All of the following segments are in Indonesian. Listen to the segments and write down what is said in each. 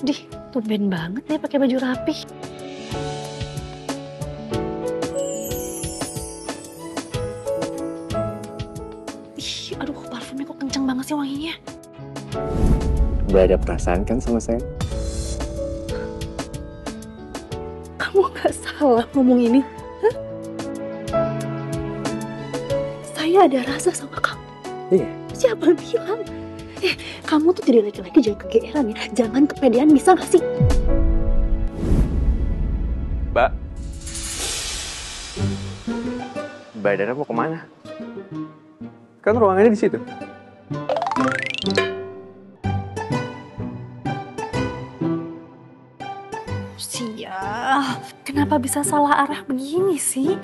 Dih, tumben banget ya pakai baju rapi. Ih, aduh parfumnya kok kenceng banget sih wanginya. Udah ada perasaan kan sama saya? Kamu gak salah ngomong ini. Hah? Saya ada rasa sama kamu. Iya. Siapa bilang? Kamu tuh jadi laki-laki jangan kegeeran ya. Jangan kepedean, bisa gak sih? Mbak. Mbak Dara mau kemana? Kan ruangannya di situ. Sial, kenapa bisa salah arah begini sih?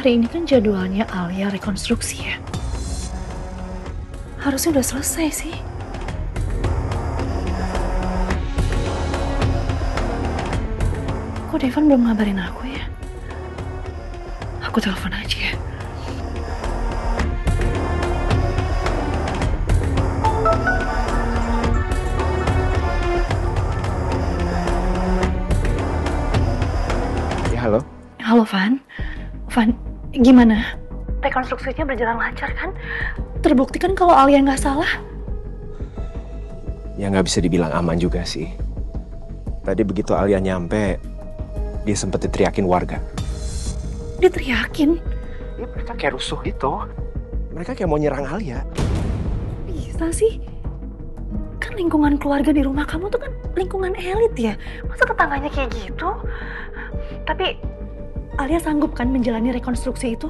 Hari ini kan jadwalnya Alia rekonstruksi ya. Harusnya udah selesai sih. Kok Devan belum ngabarin aku ya? Aku telepon aja ya. Ya halo. Halo Van. Van, gimana? Rekonstruksinya berjalan lancar kan? Terbukti kan kalau Alia nggak salah? Ya nggak bisa dibilang aman juga sih. Tadi begitu Alia nyampe, dia sempet diteriakin warga. Diteriakin? Ya, mereka kayak rusuh gitu. Mereka kayak mau nyerang Alia. Bisa sih. Kan lingkungan keluarga di rumah kamu tuh kan lingkungan elit ya. Masa tetangganya kayak gitu? Tapi Alia sanggup kan menjalani rekonstruksi itu?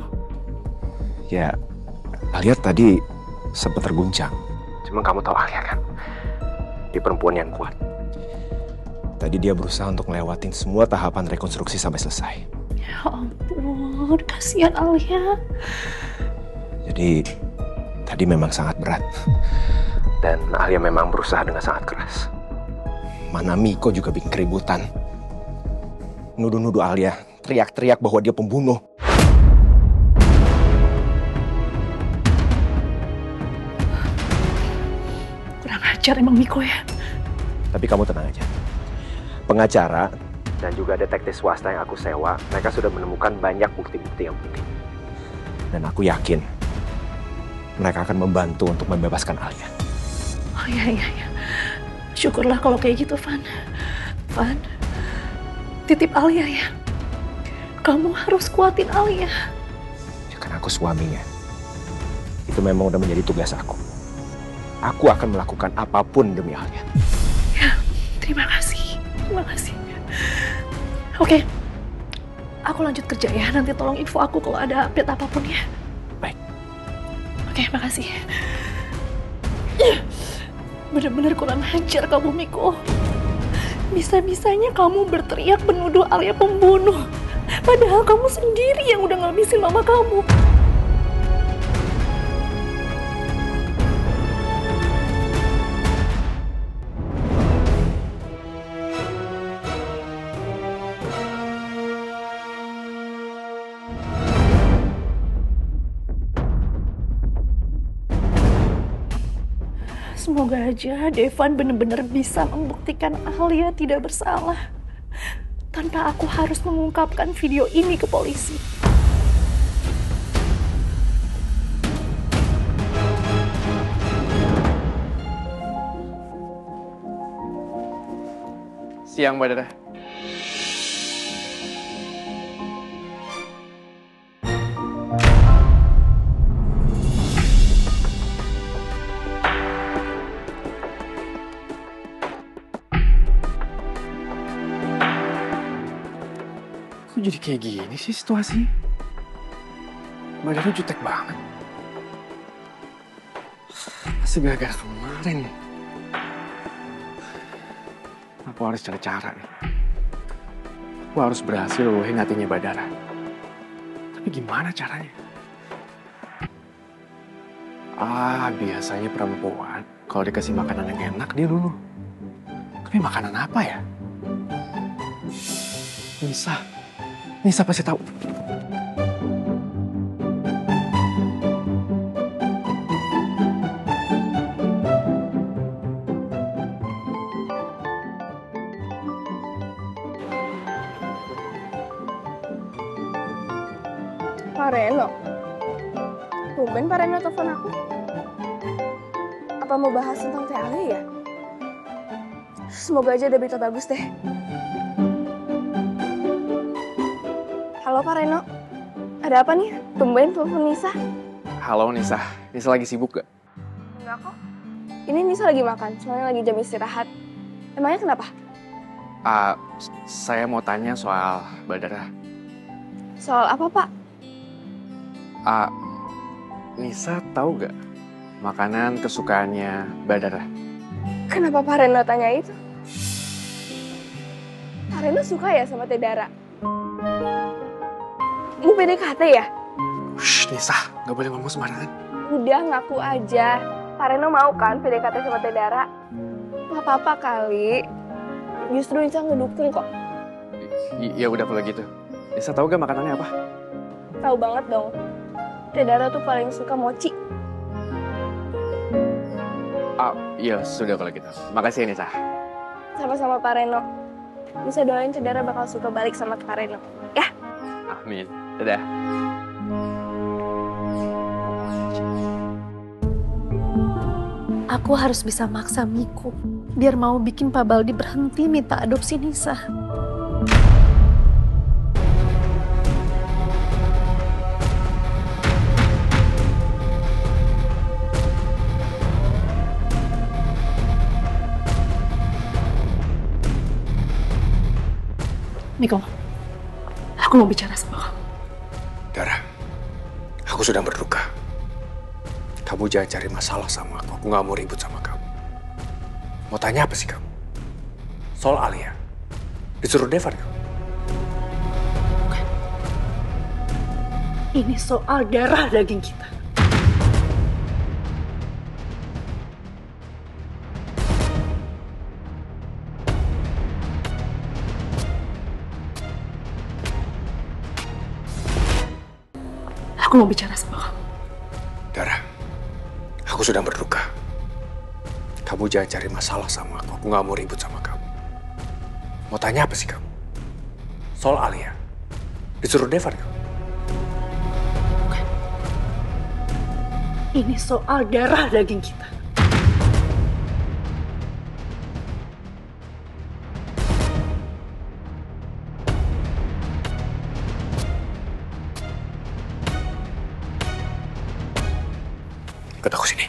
Ya, Alia tadi sempet terguncang. Cuma kamu tahu Alia kan? Dia perempuan yang kuat. Tadi dia berusaha untuk ngelewatin semua tahapan rekonstruksi sampai selesai. Ya ampun, kasihan Alia. Jadi, tadi memang sangat berat. Dan Alia memang berusaha dengan sangat keras. Mana Miko juga bikin keributan. Nuduh-nuduh Alia, teriak-teriak bahwa dia pembunuh. Kurang ajar emang Miko ya. Tapi kamu tenang aja. Pengacara dan juga detektif swasta yang aku sewa, mereka sudah menemukan banyak bukti-bukti yang penting. Dan aku yakin mereka akan membantu untuk membebaskan Alia. Oh iya. Syukurlah kalau kayak gitu, Van. Van, titip Alia ya. Kamu harus kuatin Alia. Ya kan aku suaminya. Itu memang udah menjadi tugas aku. Aku akan melakukan apapun demi Alia. Ya, terima kasih. Oke, aku lanjut kerja ya. Nanti tolong info aku kalau ada update apapun ya. Baik. Oke, makasih. Bener-bener kurang ajar kamu, Miko. Bisa-bisanya kamu berteriak menuduh Alia pembunuh. Padahal kamu sendiri yang udah ngabisin mama kamu. Semoga aja Devan benar-benar bisa membuktikan Alia tidak bersalah. Tanpa aku harus mengungkapkan video ini ke polisi. Siang, Mbak Dara. Kok jadi kayak gini sih situasi? Mbak Dara jutek banget. Pasti gara-gara kemarin. Aku harus cari cara nih. Aku harus berhasil luluhin hatinya Mbak Dara. Tapi gimana caranya? Biasanya perempuan kalau dikasih makanan yang enak dia luluh. Tapi makanan apa ya? Nisa. Nisa pasti tahu. Pak Reno? Tumben Pak Reno telepon aku. Apa mau bahas tentang Teh Ali ya? Semoga aja ada berita bagus deh. Halo Pak Reno, ada apa nih? Tumben telepon Nisa. Halo Nisa, Nisa lagi sibuk gak? Enggak kok. Ini Nisa lagi makan, soalnya lagi jam istirahat. Emangnya kenapa? Saya mau tanya soal Badara. Soal apa Pak? Nisa tahu gak makanan kesukaannya Badara? Kenapa Pak Reno tanya itu? Pak Reno suka ya sama Teh Dara? Mau PDKT ya? Shh, Nisa, gak boleh ngomong sembarangan. Udah ngaku aja. Pak Reno mau kan PDKT sama Teh Dara? Gak apa-apa kali. Justru Nisa ngedukung kok. Ya udah kalau gitu. Nisa tahu gak makanannya apa? Tahu banget dong. Teh Dara tuh paling suka mochi. Iya sudah kalau gitu. Makasih ya Nisa. Sama-sama Pak Reno. Bisa doain Teh Dara bakal suka balik sama Pak Reno. Ya? Amin. Dadah. Aku harus bisa maksa Miko biar mau bikin Pak Baldi berhenti minta adopsi Nisa. Miko, aku mau bicara sama kamu. Dara, aku sedang berduka. Kamu jangan cari masalah sama aku. Aku gak mau ribut sama kamu. Mau tanya apa sih kamu? Soal Alia. Disuruh Devan kamu? Ini soal darah daging kita. Aku mau bicara sama kamu. Dara, aku sedang berduka. Kamu jangan cari masalah sama aku. Aku gak mau ribut sama kamu. Mau tanya apa sih kamu? Soal Alia. Disuruh Devan kamu? Ini soal darah daging kita. Ikut aku sini.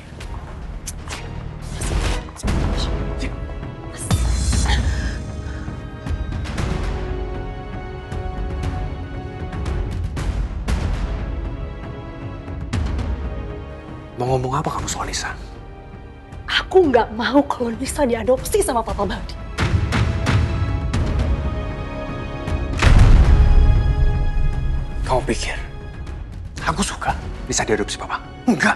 Mau ngomong apa kamu soal Nisa? Aku nggak mau kalau Nisa diadopsi sama Papa Baldi. Kamu pikir aku suka Nisa diadopsi Papa? Enggak.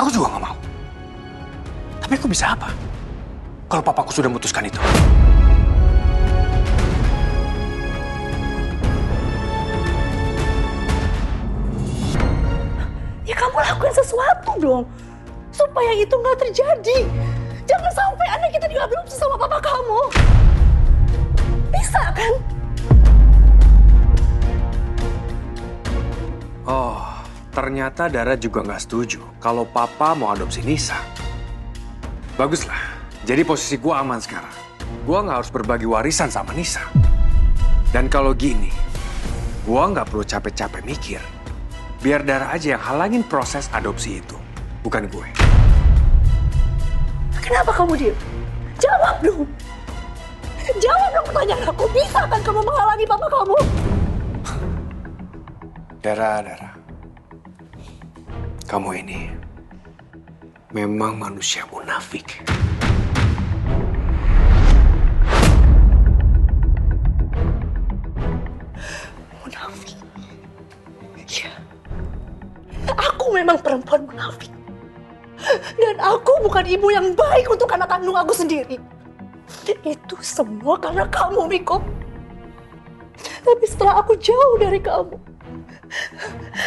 Aku juga nggak mau. Tapi aku bisa apa kalau papaku sudah memutuskan itu? Ya kamu lakuin sesuatu dong, supaya itu nggak terjadi. Jangan sampai anak kita diadopsi sama papa kamu. Bisa kan? Oh, ternyata Dara juga nggak setuju kalau papa mau adopsi Nisa. Baguslah, jadi posisi gua aman sekarang. Gua nggak harus berbagi warisan sama Nisa. Dan kalau gini, gua nggak perlu capek-capek mikir. Biar Dara aja yang halangin proses adopsi itu, bukan gue. Kenapa kamu diem? Jawab dong. Jawab dong pertanyaan aku. Bisa kan kamu menghalangi papa kamu? Dara. Kamu ini memang manusia munafik. Munafik? Iya. Aku memang perempuan munafik. Dan aku bukan ibu yang baik untuk anak kandung aku sendiri. Itu semua karena kamu, Miko. Tapi setelah aku jauh dari kamu,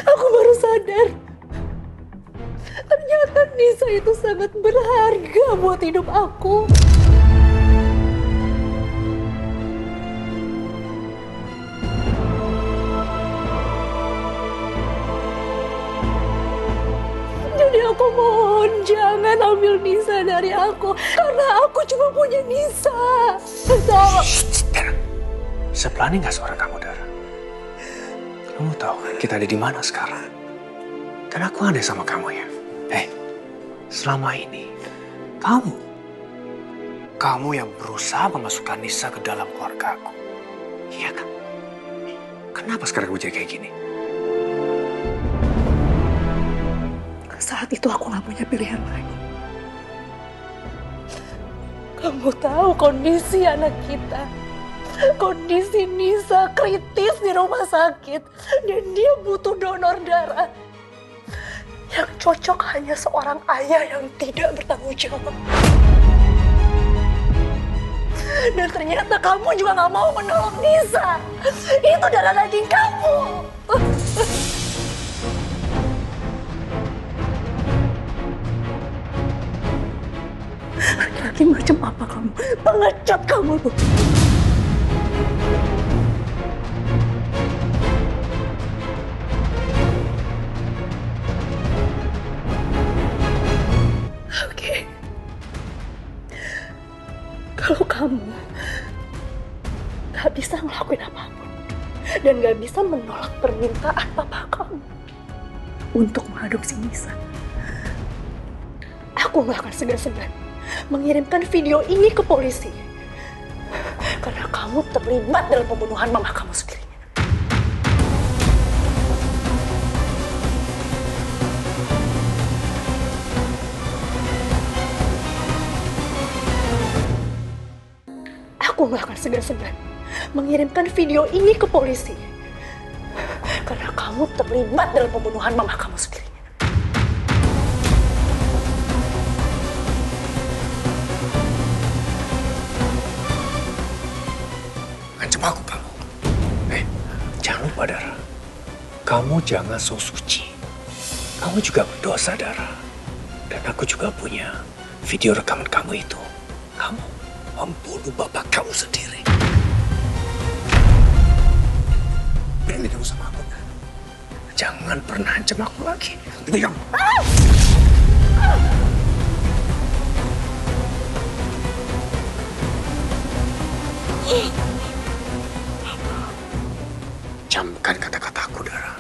aku baru sadar. Ternyata Nisa itu sangat berharga buat hidup aku. Jadi aku mohon jangan ambil Nisa dari aku. Karena aku cuma punya Nisa. Dara, sebelah ini gak suara kamu, Dara? Kamu tahu kan kita ada di mana sekarang? Dan aku aneh sama kamu ya. Selama ini kamu yang berusaha memasukkan Nisa ke dalam keluarga aku. Iya kan? Kenapa sekarang kamu jadi kayak gini? Saat itu aku gak punya pilihan lain. Kamu tahu kondisi anak kita. Kondisi Nisa kritis di rumah sakit. Dan dia butuh donor darah. Yang cocok hanya seorang ayah yang tidak bertanggung jawab. Dan ternyata kamu juga gak mau menolong Nisa. Itu darah daging kamu. Laki-laki macam apa kamu? Pengecut kamu tuh. Oke. Kalau kamu gak bisa ngelakuin apapun dan gak bisa menolak permintaan papa kamu untuk mengadopsi Nisa, aku gak akan segan-segan mengirimkan video ini ke polisi. Karena kamu terlibat dalam pembunuhan mama kamu sendiri. Aku gak akan segan-segan mengirimkan video ini ke polisi. Karena kamu terlibat dalam pembunuhan mama kamu sendiri. Ancam aku kamu. Jangan lupa, Dara. Kamu jangan so suci. Kamu juga berdosa, Dara. Dan aku juga punya video rekaman kamu itu. Kamu membunuh bapak kamu sendiri. Berani kamu sama aku. Jangan pernah ancam aku lagi. Bilang. Camkan kata-kataku, Dara.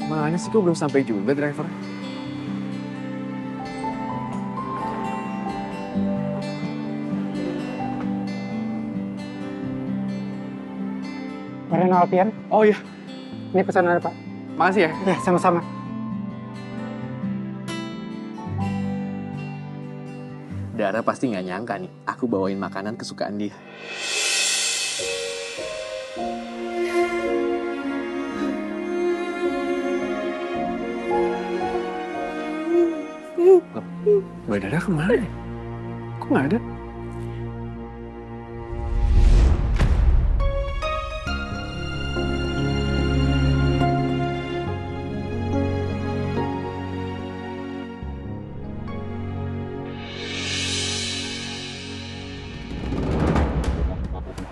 Mana sih, kok belum sampai juga driver? Reno Alfian, Oh iya, ini pesanan Pak. makasih ya. Ya, sama-sama. Dara pasti nggak nyangka nih, aku bawain makanan kesukaan dia. Mbak Dara kemana? Kok nggak ada?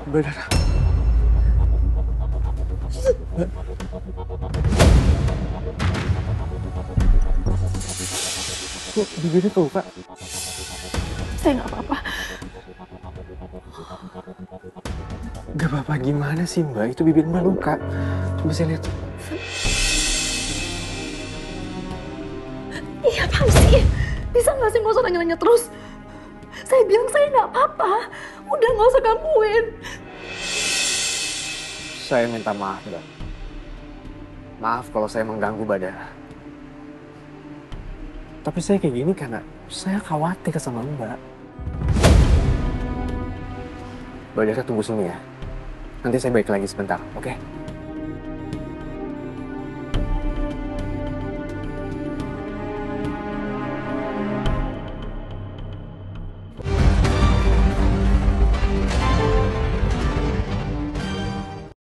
Mbak Dara. Kok bibirnya keluka? Saya nggak apa-apa. Gak apa-apa gimana sih, Mbak? Itu bibir Mbak luka. Coba saya lihat. Iya, apaan sih? Bisa nggak sih nggak usah nanya-nanya terus? Saya bilang saya nggak apa-apa. Udah nggak usah gangguin. Saya minta maaf, Mbak. Maaf kalau saya mengganggu Mbak Dara. Tapi saya kayak gini karena saya khawatir sama Mbak. Mbak Dara tunggu sini ya. Nanti saya balik lagi sebentar, oke?